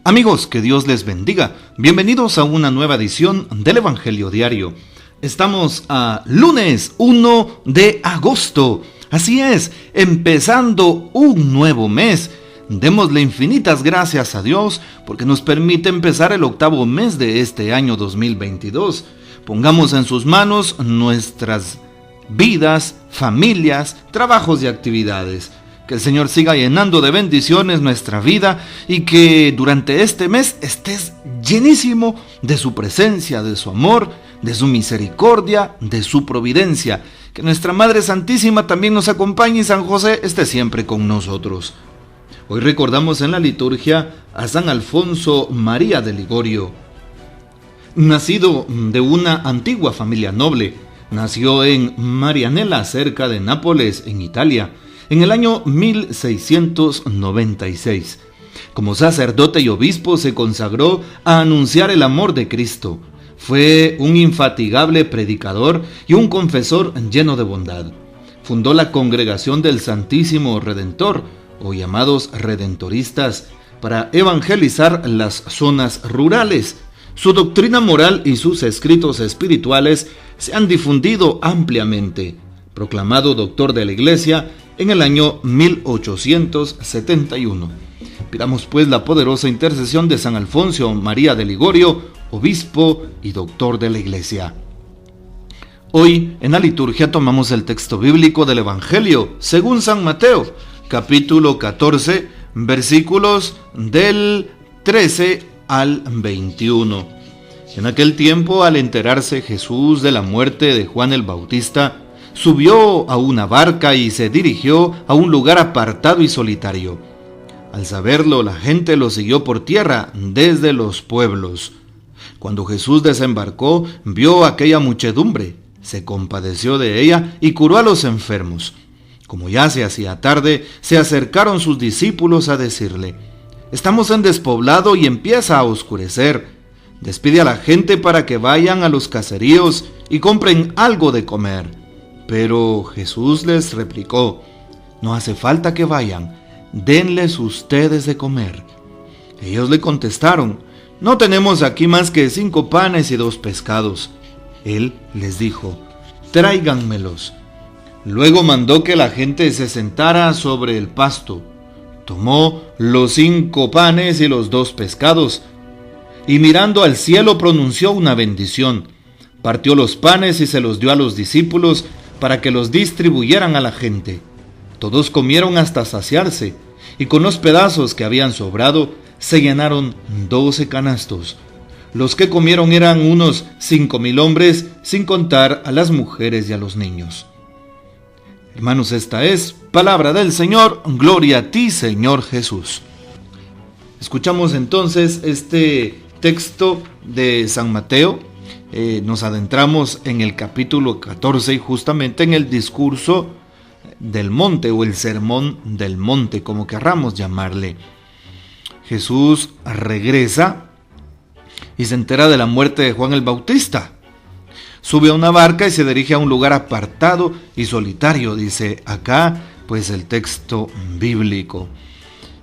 Amigos, que Dios les bendiga. Bienvenidos a una nueva edición del Evangelio Diario. Estamos a lunes 1 de agosto. Así es, empezando un nuevo mes. Démosle infinitas gracias a Dios porque nos permite empezar el octavo mes de este año 2022. Pongamos en sus manos nuestras vidas, familias, trabajos y actividades. Que el Señor siga llenando de bendiciones nuestra vida y que durante este mes estés llenísimo de su presencia, de su amor, de su misericordia, de su providencia. Que nuestra Madre Santísima también nos acompañe y San José esté siempre con nosotros. Hoy recordamos en la liturgia a San Alfonso María de Ligorio. Nacido de una antigua familia noble, nació en Marianella, cerca de Nápoles, en Italia, en el año 1696. Como sacerdote y obispo se consagró a anunciar el amor de Cristo. Fue un infatigable predicador y un confesor lleno de bondad. Fundó la Congregación del Santísimo Redentor, o llamados redentoristas, para evangelizar las zonas rurales. Su doctrina moral y sus escritos espirituales se han difundido ampliamente. Proclamado doctor de la Iglesia en el año 1871. Pidamos pues la poderosa intercesión de San Alfonso María de Ligorio, obispo y doctor de la Iglesia. Hoy en la liturgia tomamos el texto bíblico del Evangelio según San Mateo, capítulo 14, versículos del 13 al 21. En aquel tiempo, al enterarse Jesús de la muerte de Juan el Bautista, subió a una barca y se dirigió a un lugar apartado y solitario. Al saberlo, la gente lo siguió por tierra desde los pueblos. Cuando Jesús desembarcó, vio aquella muchedumbre, se compadeció de ella y curó a los enfermos. Como ya se hacía tarde, se acercaron sus discípulos a decirle: «Estamos en despoblado y empieza a oscurecer. Despide a la gente para que vayan a los caseríos y compren algo de comer». Pero Jesús les replicó: «No hace falta que vayan, denles ustedes de comer». Ellos le contestaron: «No tenemos aquí más que 5 panes y 2 pescados». Él les dijo: «Tráiganmelos». Luego mandó que la gente se sentara sobre el pasto. Tomó los 5 panes y los 2 pescados, y mirando al cielo pronunció una bendición. Partió los panes y se los dio a los discípulos para que los distribuyeran a la gente. Todos comieron hasta saciarse, y con los pedazos que habían sobrado se llenaron 12 canastos. Los que comieron eran unos 5,000 hombres, sin contar a las mujeres y a los niños. Hermanos, esta es palabra del Señor. Gloria a ti, Señor Jesús. Escuchamos entonces este texto de San Mateo. Nos adentramos en el capítulo 14 y justamente en el discurso del monte o el sermón del monte, como querramos llamarle. Jesús regresa y se entera de la muerte de Juan el Bautista. Sube a una barca y se dirige a un lugar apartado y solitario, dice acá pues el texto bíblico.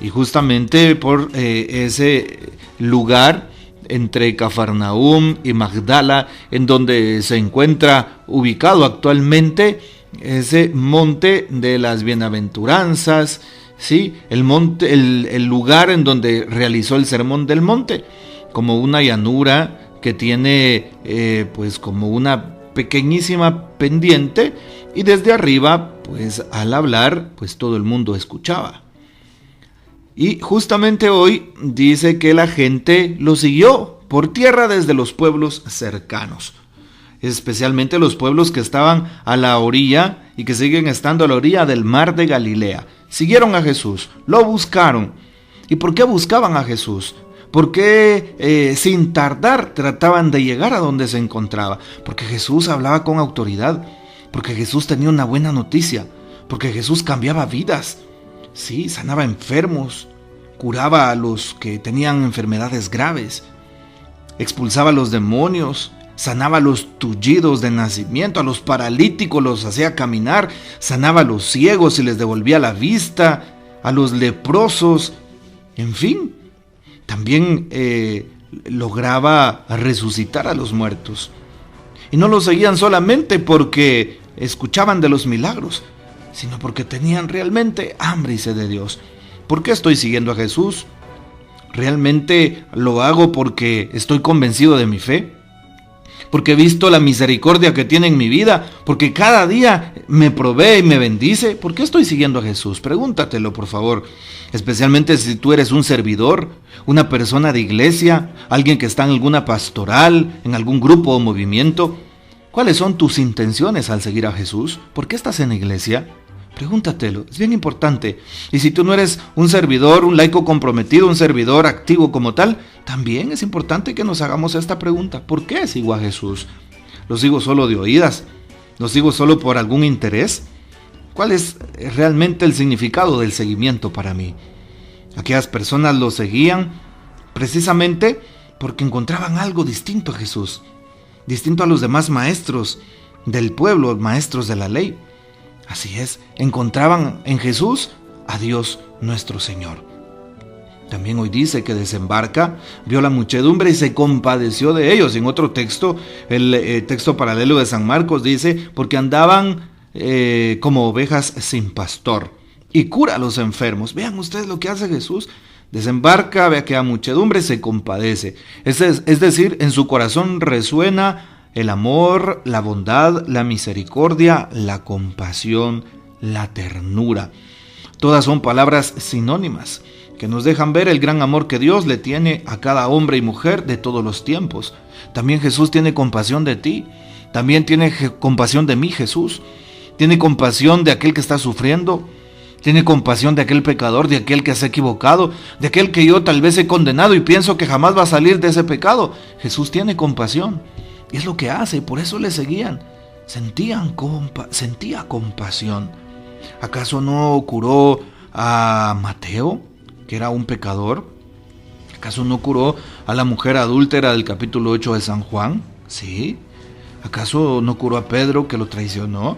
Y justamente por ese lugar entre Cafarnaúm y Magdala, en donde se encuentra ubicado actualmente ese monte de las bienaventuranzas, ¿sí? El lugar en donde realizó el sermón del monte, como una llanura que tiene pues como una pequeñísima pendiente, y desde arriba pues al hablar pues todo el mundo escuchaba. Y justamente hoy dice que la gente lo siguió por tierra desde los pueblos cercanos, especialmente los pueblos que estaban a la orilla y que siguen estando a la orilla del mar de Galilea. Siguieron a Jesús, lo buscaron. ¿Y por qué buscaban a Jesús? ¿Por qué sin tardar trataban de llegar a donde se encontraba? Porque Jesús hablaba con autoridad, porque Jesús tenía una buena noticia, porque Jesús cambiaba vidas. Sí, sanaba enfermos, curaba a los que tenían enfermedades graves, expulsaba a los demonios, sanaba a los tullidos de nacimiento, a los paralíticos los hacía caminar, sanaba a los ciegos y les devolvía la vista, a los leprosos, en fin. También lograba resucitar a los muertos. Y no lo seguían solamente porque escuchaban de los milagros, sino porque tenían realmente hambre y sed de Dios. ¿Por qué estoy siguiendo a Jesús? ¿Realmente lo hago porque estoy convencido de mi fe? ¿Porque he visto la misericordia que tiene en mi vida? ¿Porque cada día me provee y me bendice? ¿Por qué estoy siguiendo a Jesús? Pregúntatelo, por favor. Especialmente si tú eres un servidor, una persona de iglesia, alguien que está en alguna pastoral, en algún grupo o movimiento. ¿Cuáles son tus intenciones al seguir a Jesús? ¿Por qué estás en la iglesia? Pregúntatelo, es bien importante. Y si tú no eres un servidor, un laico comprometido, un servidor activo como tal, también es importante que nos hagamos esta pregunta. ¿Por qué sigo a Jesús? ¿Lo sigo solo de oídas? ¿Lo sigo solo por algún interés? ¿Cuál es realmente el significado del seguimiento para mí? Aquellas personas lo seguían precisamente porque encontraban algo distinto a Jesús, distinto a los demás maestros del pueblo, maestros de la ley. Así es, encontraban en Jesús a Dios nuestro Señor. También hoy dice que desembarca, vio la muchedumbre y se compadeció de ellos. En otro texto, el texto paralelo de San Marcos dice, porque andaban como ovejas sin pastor, y cura a los enfermos. Vean ustedes lo que hace Jesús. Desembarca, ve a aquella muchedumbre, se compadece. Es decir, en su corazón resuena el amor, la bondad, la misericordia, la compasión, la ternura. Todas son palabras sinónimas que nos dejan ver el gran amor que Dios le tiene a cada hombre y mujer de todos los tiempos. También Jesús tiene compasión de ti. También tiene compasión de mí, Jesús. Tiene compasión de aquel que está sufriendo. Tiene compasión de aquel pecador, de aquel que se ha equivocado, de aquel que yo tal vez he condenado y pienso que jamás va a salir de ese pecado. Jesús tiene compasión. Y es lo que hace, por eso le seguían. Sentía compasión. ¿Acaso no curó a Mateo, que era un pecador? ¿Acaso no curó a la mujer adúltera del capítulo 8 de San Juan? ¿Sí? ¿Acaso no curó a Pedro, que lo traicionó?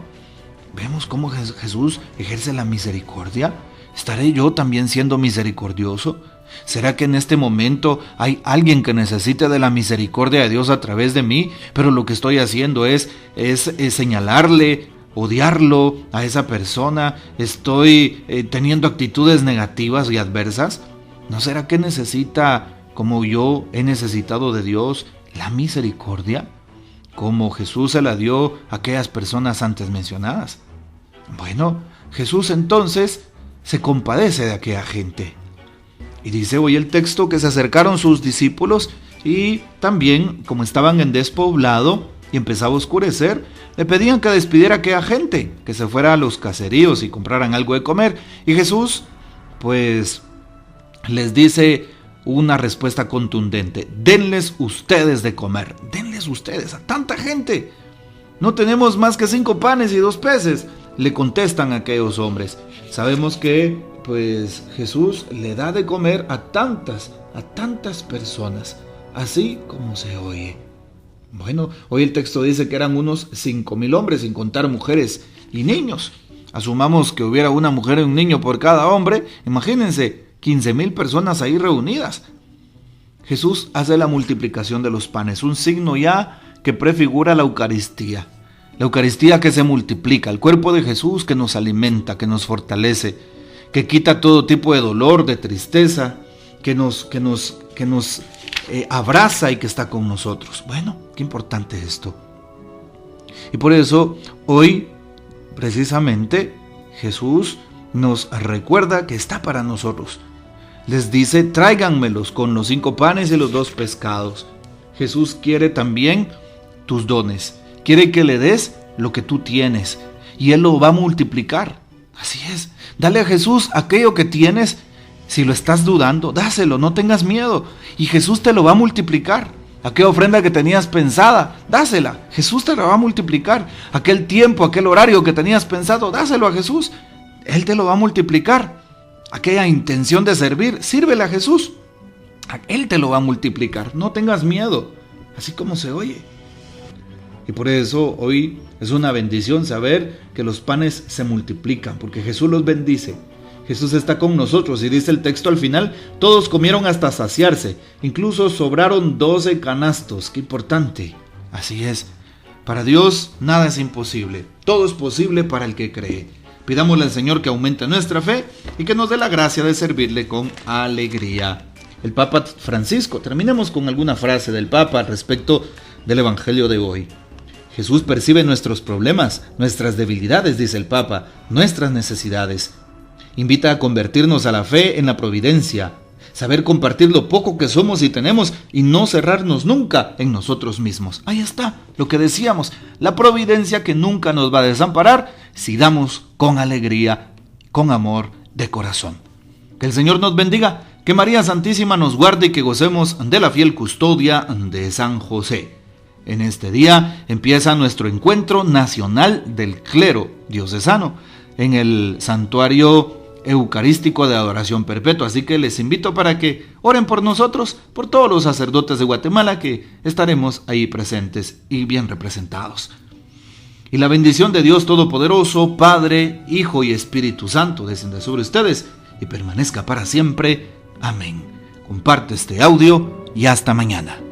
¿Vemos cómo Jesús ejerce la misericordia? ¿Estaré yo también siendo misericordioso? ¿Será que en este momento hay alguien que necesite de la misericordia de Dios a través de mí? Pero lo que estoy haciendo es señalarle, odiarlo a esa persona. ¿Estoy teniendo actitudes negativas y adversas? ¿No será que necesita, como yo he necesitado de Dios, la misericordia? Como Jesús se la dio a aquellas personas antes mencionadas. Bueno, Jesús entonces se compadece de aquella gente. Y dice hoy el texto que se acercaron sus discípulos y también, como estaban en despoblado y empezaba a oscurecer, le pedían que despidiera a aquella gente, que se fuera a los caseríos y compraran algo de comer. Y Jesús, pues, les dice una respuesta contundente: denles ustedes de comer, denles ustedes a tanta gente. No tenemos más que 5 panes y 2 peces, le contestan aquellos hombres. Sabemos que pues Jesús le da de comer a tantas personas, así como se oye. Bueno, hoy el texto dice que eran unos 5,000 hombres, sin contar mujeres y niños. Asumamos que hubiera una mujer y un niño por cada hombre. Imagínense, 15,000 personas ahí reunidas. Jesús hace la multiplicación de los panes, un signo ya que prefigura la Eucaristía. La Eucaristía que se multiplica, el cuerpo de Jesús que nos alimenta, que nos fortalece, que quita todo tipo de dolor, de tristeza, que nos abraza y que está con nosotros. Bueno, qué importante es esto. Y por eso hoy, precisamente, Jesús nos recuerda que está para nosotros. Les dice: tráiganmelos con los 5 panes y los 2 pescados. Jesús quiere también tus dones. Quiere que le des lo que tú tienes y Él lo va a multiplicar. Así es. Dale a Jesús aquello que tienes. Si lo estás dudando, dáselo, no tengas miedo. Y Jesús te lo va a multiplicar. Aquella ofrenda que tenías pensada, dásela. Jesús te la va a multiplicar. Aquel tiempo, aquel horario que tenías pensado, dáselo a Jesús. Él te lo va a multiplicar. Aquella intención de servir, sírvele a Jesús. Él te lo va a multiplicar. No tengas miedo. Así como se oye. Y por eso hoy es una bendición saber que los panes se multiplican, porque Jesús los bendice. Jesús está con nosotros y dice el texto al final, todos comieron hasta saciarse, incluso sobraron 12 canastos, qué importante. Así es, para Dios nada es imposible, todo es posible para el que cree. Pidámosle al Señor que aumente nuestra fe y que nos dé la gracia de servirle con alegría. El Papa Francisco, terminemos con alguna frase del Papa al respecto del Evangelio de hoy. Jesús percibe nuestros problemas, nuestras debilidades, dice el Papa, nuestras necesidades. Invita a convertirnos a la fe en la providencia, saber compartir lo poco que somos y tenemos y no cerrarnos nunca en nosotros mismos. Ahí está lo que decíamos, la providencia que nunca nos va a desamparar si damos con alegría, con amor de corazón. Que el Señor nos bendiga, que María Santísima nos guarde y que gocemos de la fiel custodia de San José. En este día empieza nuestro encuentro nacional del clero diocesano en el santuario eucarístico de adoración perpetua, así que les invito para que oren por nosotros, por todos los sacerdotes de Guatemala que estaremos ahí presentes y bien representados. Y la bendición de Dios Todopoderoso, Padre, Hijo y Espíritu Santo descienda sobre ustedes y permanezca para siempre. Amén. Comparte este audio y hasta mañana.